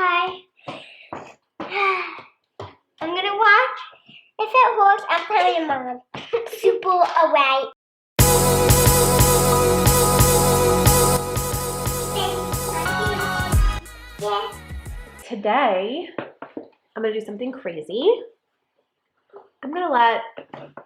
Okay. I'm gonna watch. If it works, I'm telling your mom. Super away. Yeah. Today, I'm gonna do something crazy. I'm gonna let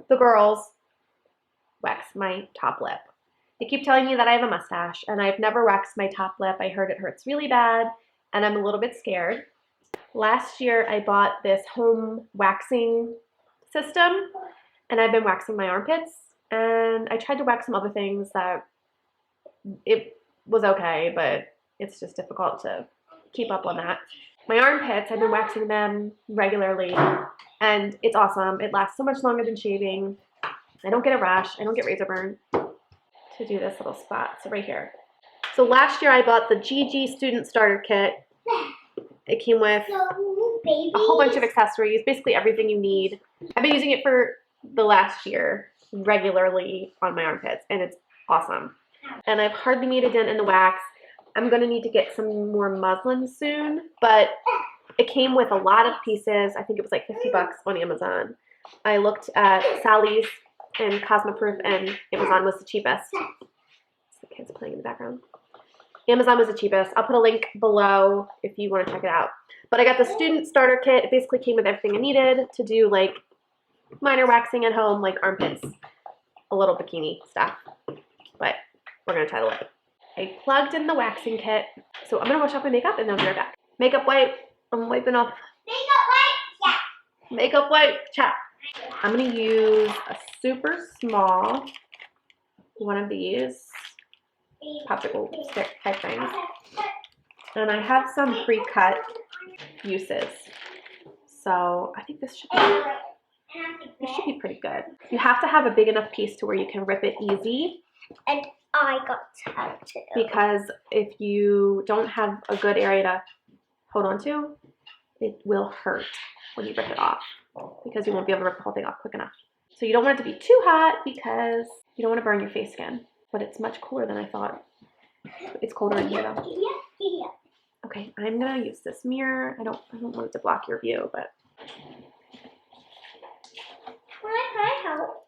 the girls wax my top lip. They keep telling me that I have a mustache, and I've never waxed my top lip. I heard it hurts really bad, and I'm a little bit scared. Last year, I bought this home waxing system, and I've been waxing my armpits, and I tried to wax some other things that it was okay, but it's just difficult to keep up on that. My armpits, I've been waxing them regularly, and it's awesome. It lasts so much longer than shaving. I don't get a rash. I don't get razor burn. To do this little spot, so right here. So last year I bought the Gigi student starter kit. It came with a whole bunch of accessories, basically everything you need. I've been using it for the last year regularly on my armpits, and it's awesome. And I've hardly made a dent in the wax. I'm gonna need to get some more muslin soon, but it came with a lot of pieces. I think it was like 50 bucks on Amazon. I looked at Sally's and Cosmoproof, and Amazon was the cheapest. The kids are playing in the background. Amazon was the cheapest. I'll put a link below if you want to check it out. But I got the student starter kit. It basically came with everything I needed to do like minor waxing at home, like armpits, a little bikini stuff. But we're going to try the lip. I plugged in the waxing kit. So I'm going to wash off my makeup and then I'll be right back. Makeup wipe. I'm wiping off. Makeup wipe? Yeah. Makeup wipe. Chat. I'm going to use a super small one of these popsicle stick type things. And I have some pre-cut uses. So I think this should be pretty good. You have to have a big enough piece to where you can rip it easy. And I got tattooed. Because if you don't have a good area to hold on to, it will hurt when you rip it off. Because you won't be able to rip the whole thing off quick enough. So you don't want it to be too hot because you don't want to burn your face skin. But it's much cooler than I thought. It's colder in here though. Yeah. Okay, I'm gonna use this mirror. I don't want it to block your view, but Can I help?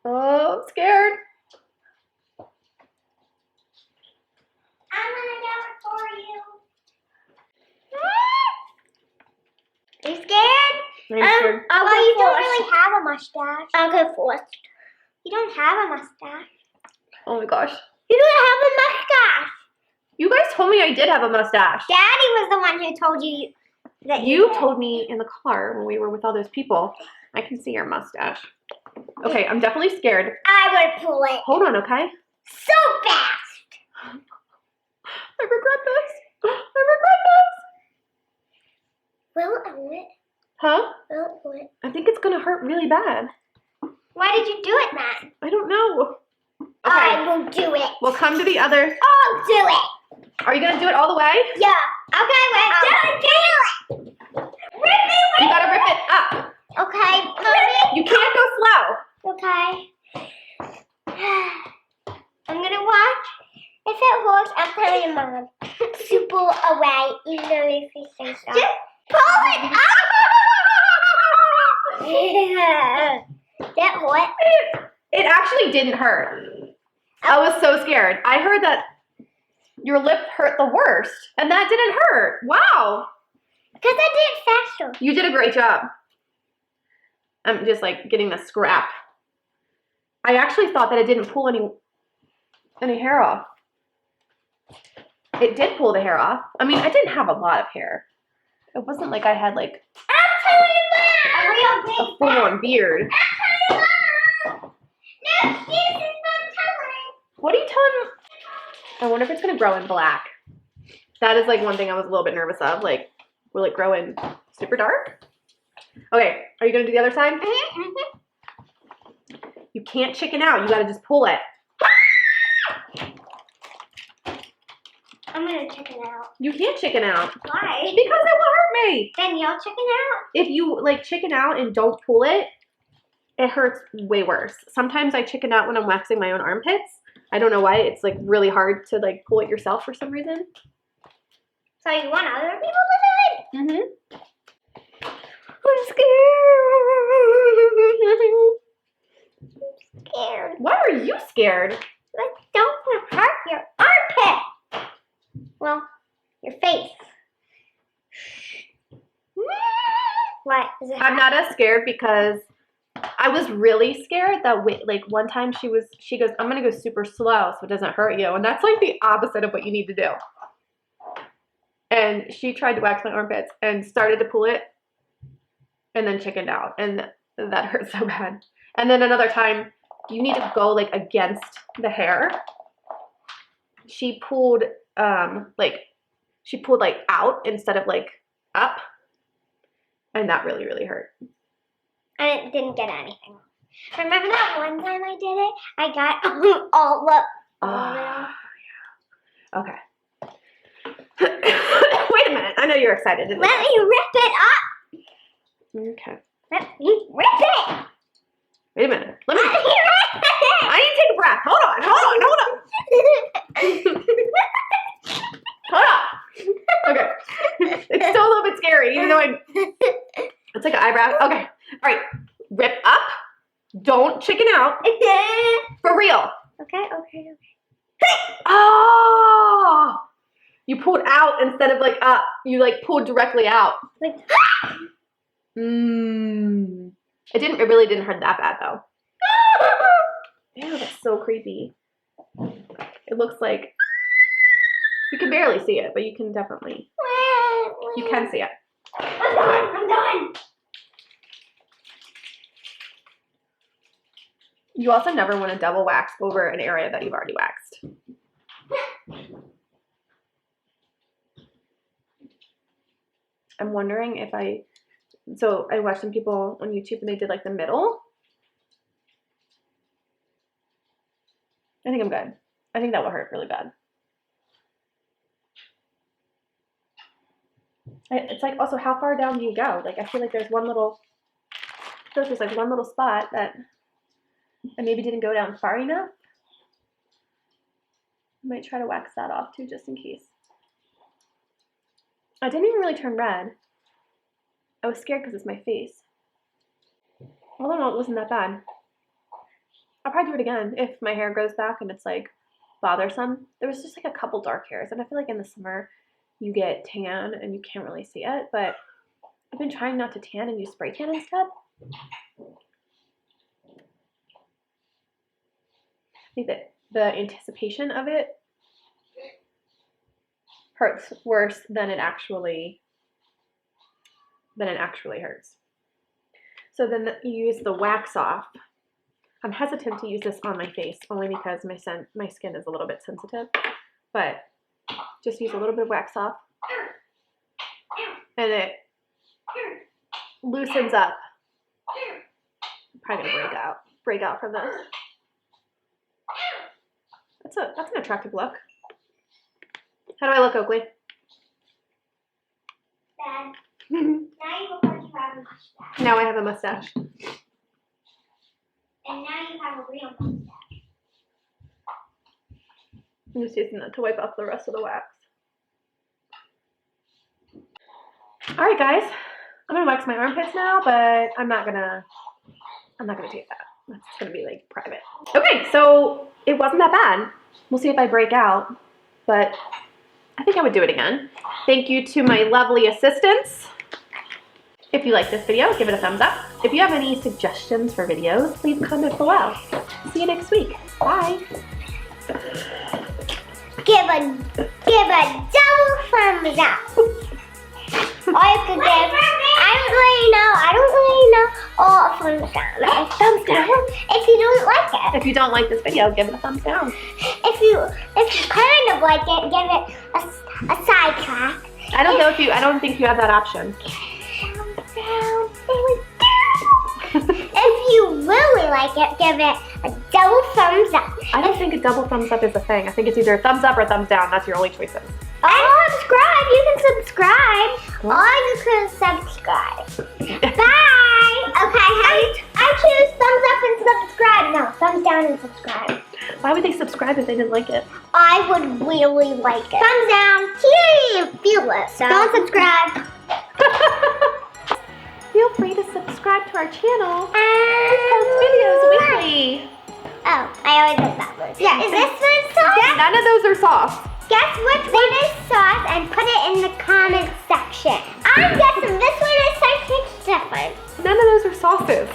oh, I'm scared. I'm gonna do it for you. Are you scared? I'm scared. You don't really have a mustache. I'll go first. You don't have a mustache. Oh my gosh. You don't have a mustache. You guys told me I did have a mustache. Daddy was the one who told you that You told me in the car when we were with all those people. I can see your mustache. Okay, I'm definitely scared. I would pull it. Hold on, okay? So fast. I regret this. I regret this. Will it pull it? Huh? Will it pull it? I think it's gonna hurt really bad. Why did you do it, Matt? I don't know. Okay. I will do it. We'll come to the other. I'll do it. Are you gonna do it all the way? Yeah. Okay, wait. Do it. Rip it. You gotta rip it up. Okay, Mommy. You can't go slow. Okay. I'm gonna watch. If it works, I'm telling your mom. Super away, even though if you say so. Just pull it up. That hurt. It actually didn't hurt. I was so scared. I heard that your lip hurt the worst, and that didn't hurt. Wow. Because I did it faster. You did a great job. I'm just like getting the scrap. I actually thought that it didn't pull any hair off. It did pull the hair off. I mean, I didn't have a lot of hair. It wasn't like I had like a full-on beard. What are you telling me? I wonder if it's gonna grow in black. That is like one thing I was a little bit nervous of. Like, will it grow in super dark? Okay, are you gonna do the other side? You can't chicken out. You gotta just pull it. I'm gonna chicken out. You can't chicken out. Why? Because it will hurt me. Then you'll chicken out? If you like chicken out and don't pull it, it hurts way worse. Sometimes I chicken out when I'm waxing my own armpits. I don't know why. It's like really hard to like pull it yourself for some reason. So you want other people to do it? Mm-hmm. I'm scared. I'm scared. Why are you scared? Don't hurt your armpit. Well, your face. What? Is it I'm not as scared because I was really scared that like one time she goes, I'm gonna go super slow so it doesn't hurt you. And that's like the opposite of what you need to do. And she tried to wax my armpits and started to pull it and then chickened out. And that hurt so bad. And then another time, you need to go like against the hair. She pulled like out instead of like up. And that really, really hurt. And it didn't get anything. Remember that one time I did it? I got all of it. Okay. Wait a minute. I know you're excited. Let me rip it up. Okay. Let me rip it. Wait a minute. Let me rip it. I need to take a breath. Hold on. Hold on. Okay. It's still a little bit scary, even though it's like an eyebrow. Okay. All right. Rip up. Don't chicken out. For real. Okay. Oh! You pulled out instead of like up. You like pulled directly out. Like, It really didn't hurt that bad though. Ew, that's so creepy. It looks like you can barely see it, but you can definitely. You can see it. I'm done. You also never want to double wax over an area that you've already waxed. I'm wondering if I watched some people on YouTube and they did like the middle. I think I'm good. I think that will hurt really bad. It's like also how far down do you go? Like I feel like there's one little spot that I maybe didn't go down far enough. I might try to wax that off too, just in case. I didn't even really turn red. I was scared because it's my face. Although no, it wasn't that bad. I'll probably do it again if my hair grows back and it's like bothersome. There was just like a couple dark hairs, and I feel like in the summer you get tan and you can't really see it, but I've been trying not to tan and use spray tan instead. I think that the anticipation of it hurts worse than it actually hurts. So then you use the wax off. I'm hesitant to use this on my face only because my skin is a little bit sensitive, but just use a little bit of wax off and it loosens up. I'm probably gonna break out from this. That's an attractive look. How do I look, Oakley? Bad. Now you look like you have a mustache. Now I have a mustache. And now you have a real mustache. I'm just using that to wipe off the rest of the wax. All right, guys. I'm gonna wax my armpits now, but I'm not gonna take that. That's gonna be like private. Okay, so it wasn't that bad. We'll see if I break out, but I think I would do it again. Thank you to my lovely assistants. If you like this video, give it a thumbs up. If you have any suggestions for videos, leave a comment below. See you next week. Bye. Give a double thumbs up. Or you could give, I don't really know, or a thumbs down. A thumbs down if you don't like it. If you don't like this video, give it a thumbs down. If you kind of like it, give it a sidetrack. I don't think you have that option. If you really like it, give it a double thumbs up. I don't think a double thumbs up is a thing. I think it's either thumbs up or thumbs down. That's your only choices. Or subscribe. You can subscribe. Or you can subscribe. Bye. Okay, I choose thumbs up and subscribe. No, thumbs down and subscribe. Why would they subscribe if they didn't like it? I would really like it. Thumbs down. Yay, feel it. So. Don't subscribe. Feel free to subscribe to our channel. We And post videos weekly. Oh, I always like that one. Yeah, is this one sauce? None of those are sauce. Guess which one is sauce and put it in the comment section. I'm guessing this one is something different. None of those are sauces.